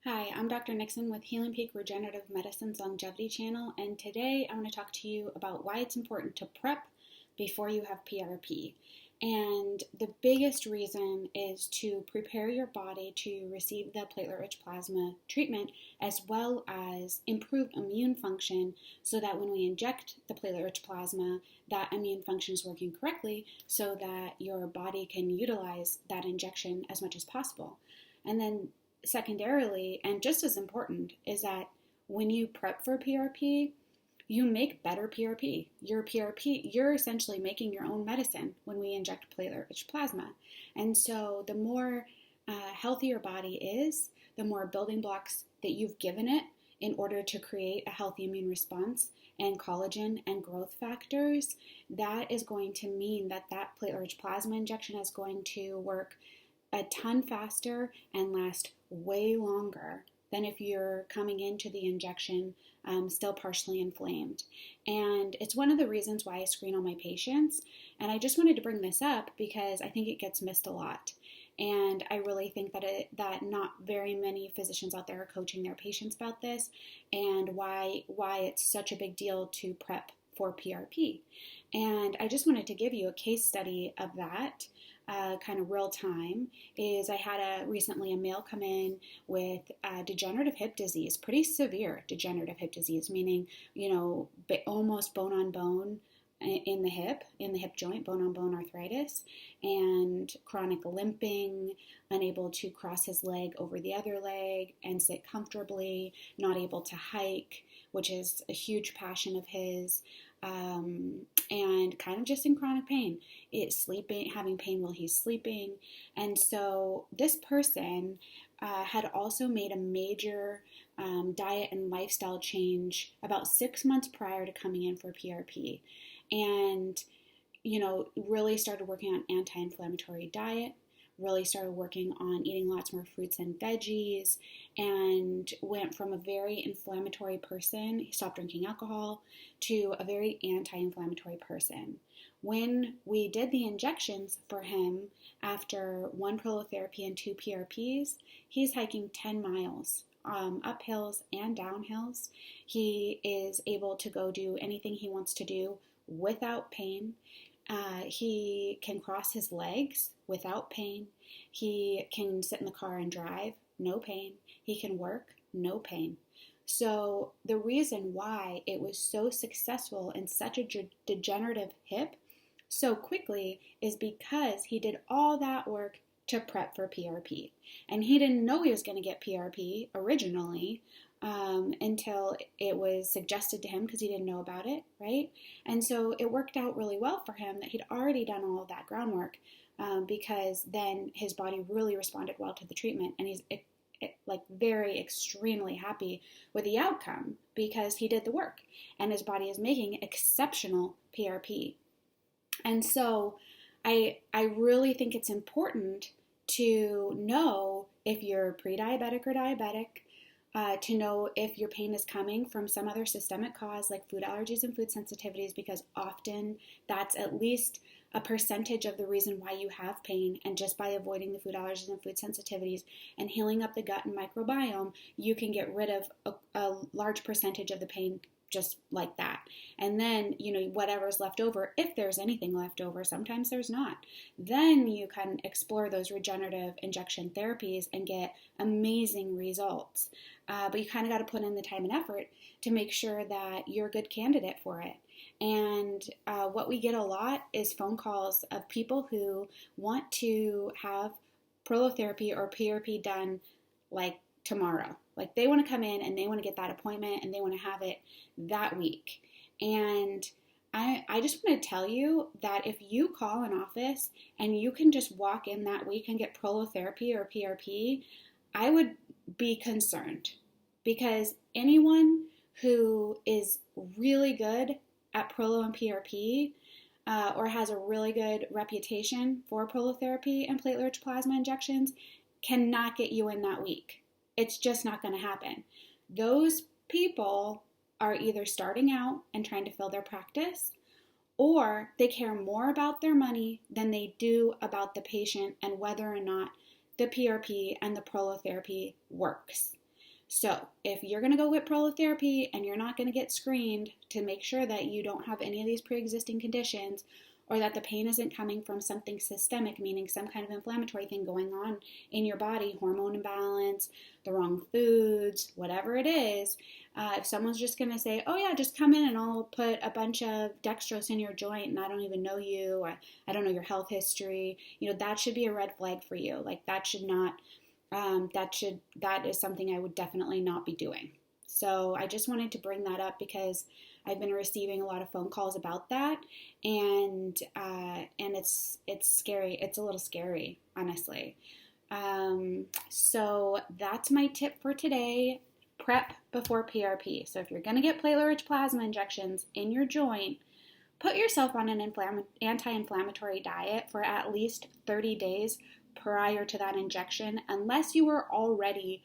Hi, I'm Dr. Nixon with Healing Peak Regenerative Medicine's Longevity Channel, and today I want to talk to you about why it's important to prep before you have PRP. And the biggest reason is to prepare your body to receive the platelet rich plasma treatment as well as improve immune function so that when we inject the platelet rich plasma, that immune function is working correctly so that your body can utilize that injection as much as possible. And then secondarily, and just as important, is that when you prep for PRP, you make better PRP. You're essentially making your own medicine when we inject platelet-rich plasma. And so the more healthy your body is, the more building blocks that you've given it in order to create a healthy immune response and collagen and growth factors, that is going to mean that that platelet-rich plasma injection is going to work a ton faster and last way longer than if you're coming into the injection still partially inflamed. And it's one of the reasons why I screen all my patients. And I just wanted to bring this up because I think it gets missed a lot. And I really think that not very many physicians out there are coaching their patients about this and why it's such a big deal to prep for PRP. And I just wanted to give you a case study of that. Kind of real time is I had recently a male come in with degenerative hip disease, pretty severe degenerative hip disease, meaning, almost bone on bone in the hip joint, bone on bone arthritis, and chronic limping, unable to cross his leg over the other leg and sit comfortably, not able to hike, which is a huge passion of his. And kind of just in chronic pain. Having pain while he's sleeping. And so this person had also made a major diet and lifestyle change about 6 months prior to coming in for PRP. And, really started working on anti-inflammatory diet, really started working on eating lots more fruits and veggies, and went from a very inflammatory person, he stopped drinking alcohol, to a very anti-inflammatory person. When we did the injections for him after 1 prolotherapy and 2 PRPs, he's hiking 10 miles. Up hills and down hills. He is able to go do anything he wants to do without pain. He can cross his legs without pain. He can sit in the car and drive, no pain. He can work, no pain. So the reason why it was so successful in such a degenerative hip so quickly is because he did all that work to prep for PRP. And he didn't know he was going to get PRP originally until it was suggested to him because he didn't know about it, right? And so it worked out really well for him that he'd already done all of that groundwork because then his body really responded well to the treatment, and he's very extremely happy with the outcome because he did the work and his body is making exceptional PRP. And so I really think it's important to know if you're pre-diabetic or diabetic, to know if your pain is coming from some other systemic cause like food allergies and food sensitivities, because often that's at least a percentage of the reason why you have pain. And just by avoiding the food allergies and food sensitivities and healing up the gut and microbiome, you can get rid of a large percentage of the pain just like that. And then, whatever's left over, if there's anything left over, sometimes there's not, then you can explore those regenerative injection therapies and get amazing results. But you kind of got to put in the time and effort to make sure that you're a good candidate for it. And what we get a lot is phone calls of people who want to have prolotherapy or PRP done like tomorrow. Like they want to come in and they want to get that appointment and they want to have it that week. And I just want to tell you that if you call an office and you can just walk in that week and get prolotherapy or PRP, I would be concerned, because anyone who is really good at prolo and PRP or has a really good reputation for prolotherapy and platelet rich plasma injections cannot get you in that week. It's just not going to happen. Those people are either starting out and trying to fill their practice, or they care more about their money than they do about the patient and whether or not the PRP and the prolotherapy works. So if you're going to go get prolotherapy and you're not going to get screened to make sure that you don't have any of these pre-existing conditions, or that the pain isn't coming from something systemic, meaning some kind of inflammatory thing going on in your body, hormone imbalance, the wrong foods, whatever it is, if someone's just going to say, oh yeah, just come in and I'll put a bunch of dextrose in your joint and I don't even know you, or I don't know your health history, that should be a red flag for you. Like that should not, that is something I would definitely not be doing. So I just wanted to bring that up because I've been receiving a lot of phone calls about that, and it's scary. It's a little scary, honestly. So that's my tip for today. Prep before PRP. So if you're going to get platelet rich plasma injections in your joint, put yourself on an anti-inflammatory diet for at least 30 days prior to that injection, unless you were already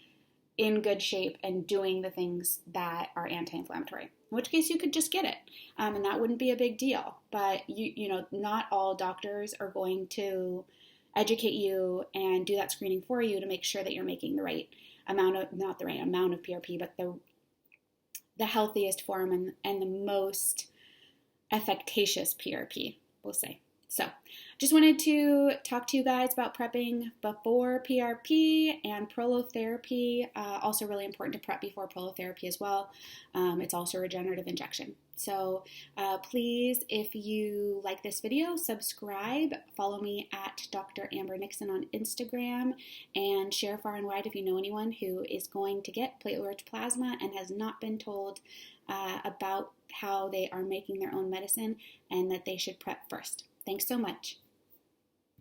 in good shape and doing the things that are anti-inflammatory, in which case you could just get it, and that wouldn't be a big deal. But not all doctors are going to educate you and do that screening for you to make sure that you're making the right amount of, not the right amount of PRP, but the healthiest form and the most efficacious PRP, we'll say. So just wanted to talk to you guys about prepping before PRP and prolotherapy. Also really important to prep before prolotherapy as well. It's also a regenerative injection. So please, if you like this video, subscribe, follow me at Dr. Amber Nixon on Instagram, and share far and wide if you know anyone who is going to get platelet rich plasma and has not been told about how they are making their own medicine and that they should prep first. Thanks so much.